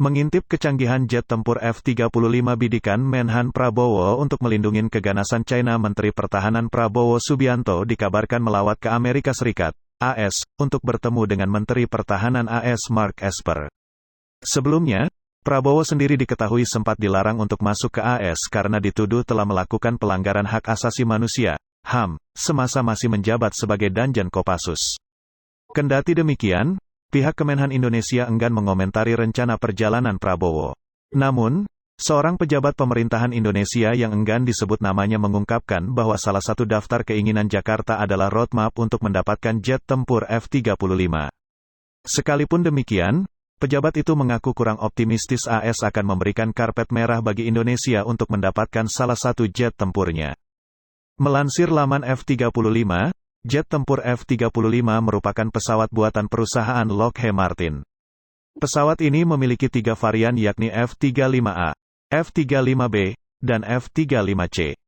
Mengintip kecanggihan jet tempur F-35 bidikan Menhan Prabowo untuk melindungi keganasan China, Menteri Pertahanan Prabowo Subianto dikabarkan melawat ke Amerika Serikat, AS, untuk bertemu dengan Menteri Pertahanan AS Mark Esper. Sebelumnya, Prabowo sendiri diketahui sempat dilarang untuk masuk ke AS karena dituduh telah melakukan pelanggaran hak asasi manusia, HAM, semasa masih menjabat sebagai Danjen Kopassus. Kendati demikian, pihak Kemenhan Indonesia enggan mengomentari rencana perjalanan Prabowo. Namun, seorang pejabat pemerintahan Indonesia yang enggan disebut namanya mengungkapkan bahwa salah satu daftar keinginan Jakarta adalah roadmap untuk mendapatkan jet tempur F-35. Sekalipun demikian, pejabat itu mengaku kurang optimistis AS akan memberikan karpet merah bagi Indonesia untuk mendapatkan salah satu jet tempurnya. Melansir laman F-35, jet tempur F-35 merupakan pesawat buatan perusahaan Lockheed Martin. Pesawat ini memiliki 3 varian yakni F-35A, F-35B, dan F-35C.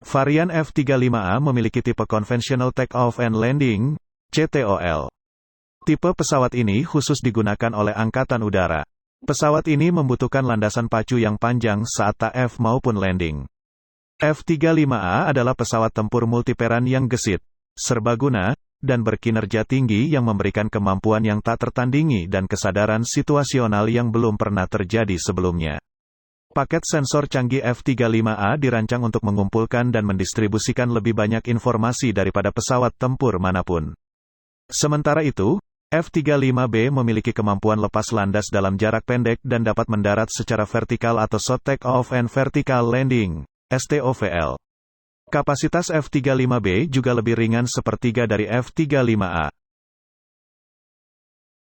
Varian F-35A memiliki tipe Conventional Take-Off and Landing, CTOL. Tipe pesawat ini khusus digunakan oleh Angkatan Udara. Pesawat ini membutuhkan landasan pacu yang panjang saat takeoff maupun landing. F-35A adalah pesawat tempur multiperan yang gesit, serbaguna, dan berkinerja tinggi yang memberikan kemampuan yang tak tertandingi dan kesadaran situasional yang belum pernah terjadi sebelumnya. Paket sensor canggih F-35A dirancang untuk mengumpulkan dan mendistribusikan lebih banyak informasi daripada pesawat tempur manapun. Sementara itu, F-35B memiliki kemampuan lepas landas dalam jarak pendek dan dapat mendarat secara vertikal atau short take-off and vertical landing, STOVL. Kapasitas F-35B juga lebih ringan sepertiga dari F-35A.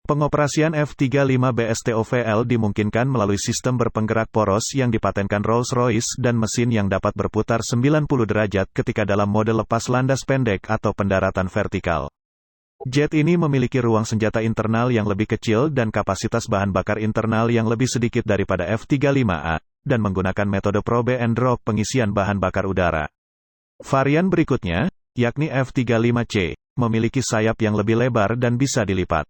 Pengoperasian F-35B STOVL dimungkinkan melalui sistem berpenggerak poros yang dipatenkan Rolls-Royce dan mesin yang dapat berputar 90 derajat ketika dalam mode lepas landas pendek atau pendaratan vertikal. Jet ini memiliki ruang senjata internal yang lebih kecil dan kapasitas bahan bakar internal yang lebih sedikit daripada F-35A, dan menggunakan metode probe and drop pengisian bahan bakar udara. Varian berikutnya, yakni F-35C, memiliki sayap yang lebih lebar dan bisa dilipat.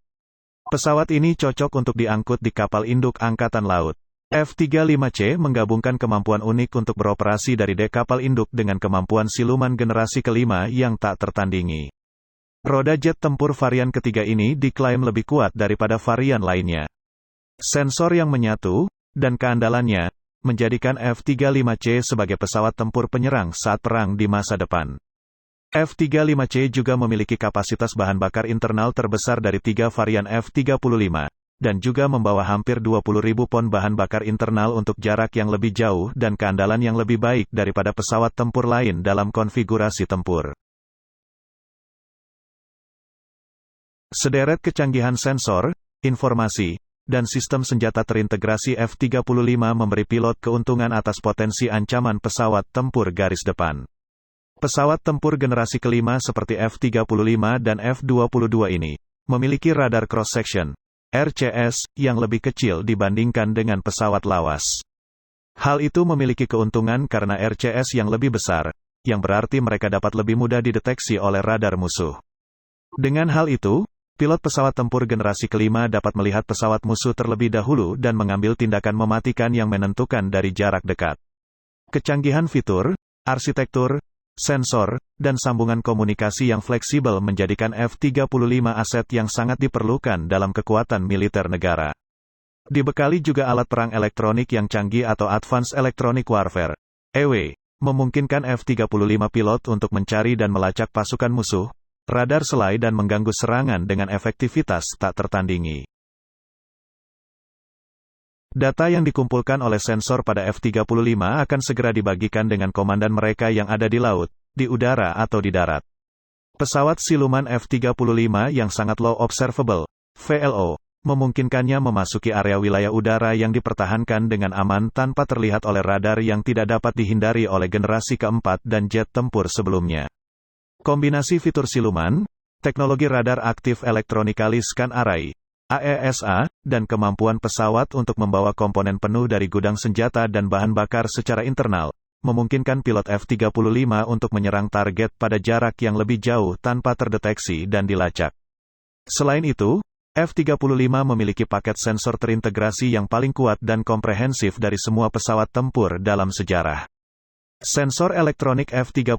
Pesawat ini cocok untuk diangkut di kapal induk Angkatan Laut. F-35C menggabungkan kemampuan unik untuk beroperasi dari dek kapal induk dengan kemampuan siluman generasi kelima yang tak tertandingi. Roda jet tempur varian ketiga ini diklaim lebih kuat daripada varian lainnya. Sensor yang menyatu, dan keandalannya, menjadikan F-35C sebagai pesawat tempur penyerang saat perang di masa depan. F-35C juga memiliki kapasitas bahan bakar internal terbesar dari 3 varian F-35, dan juga membawa hampir 20.000 pon bahan bakar internal untuk jarak yang lebih jauh dan keandalan yang lebih baik daripada pesawat tempur lain dalam konfigurasi tempur. Sederet kecanggihan sensor, informasi, dan sistem senjata terintegrasi F-35 memberi pilot keuntungan atas potensi ancaman pesawat tempur garis depan. Pesawat tempur generasi kelima seperti F-35 dan F-22 ini, memiliki radar cross-section, RCS, yang lebih kecil dibandingkan dengan pesawat lawas. Hal itu memiliki keuntungan karena RCS yang lebih besar, yang berarti mereka dapat lebih mudah dideteksi oleh radar musuh. Dengan hal itu, pilot pesawat tempur generasi kelima dapat melihat pesawat musuh terlebih dahulu dan mengambil tindakan mematikan yang menentukan dari jarak dekat. Kecanggihan fitur, arsitektur, sensor, dan sambungan komunikasi yang fleksibel menjadikan F-35 aset yang sangat diperlukan dalam kekuatan militer negara. Dibekali juga alat perang elektronik yang canggih atau Advanced Electronic Warfare, EW, memungkinkan F-35 pilot untuk mencari dan melacak pasukan musuh, radar selai dan mengganggu serangan dengan efektivitas tak tertandingi. Data yang dikumpulkan oleh sensor pada F-35 akan segera dibagikan dengan komandan mereka yang ada di laut, di udara atau di darat. Pesawat siluman F-35 yang sangat low observable, VLO, memungkinkannya memasuki area wilayah udara yang dipertahankan dengan aman tanpa terlihat oleh radar yang tidak dapat dihindari oleh generasi keempat dan jet tempur sebelumnya. Kombinasi fitur siluman, teknologi radar aktif Electronically Scan Array, AESA, dan kemampuan pesawat untuk membawa komponen penuh dari gudang senjata dan bahan bakar secara internal, memungkinkan pilot F-35 untuk menyerang target pada jarak yang lebih jauh tanpa terdeteksi dan dilacak. Selain itu, F-35 memiliki paket sensor terintegrasi yang paling kuat dan komprehensif dari semua pesawat tempur dalam sejarah. Sensor elektronik F-35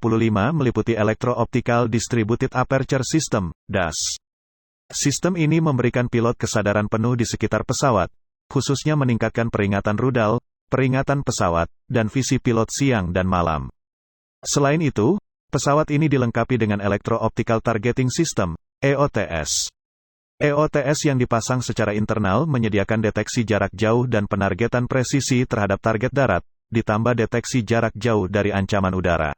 meliputi Electro-Optical Distributed Aperture System, DAS. Sistem ini memberikan pilot kesadaran penuh di sekitar pesawat, khususnya meningkatkan peringatan rudal, peringatan pesawat, dan visi pilot siang dan malam. Selain itu, pesawat ini dilengkapi dengan Electro-Optical Targeting System, EOTS. EOTS yang dipasang secara internal menyediakan deteksi jarak jauh dan penargetan presisi terhadap target darat, ditambah deteksi jarak jauh dari ancaman udara.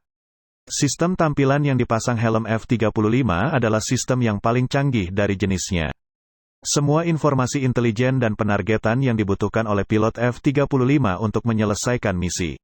Sistem tampilan yang dipasang helm F-35 adalah sistem yang paling canggih dari jenisnya. Semua informasi intelijen dan penargetan yang dibutuhkan oleh pilot F-35 untuk menyelesaikan misi.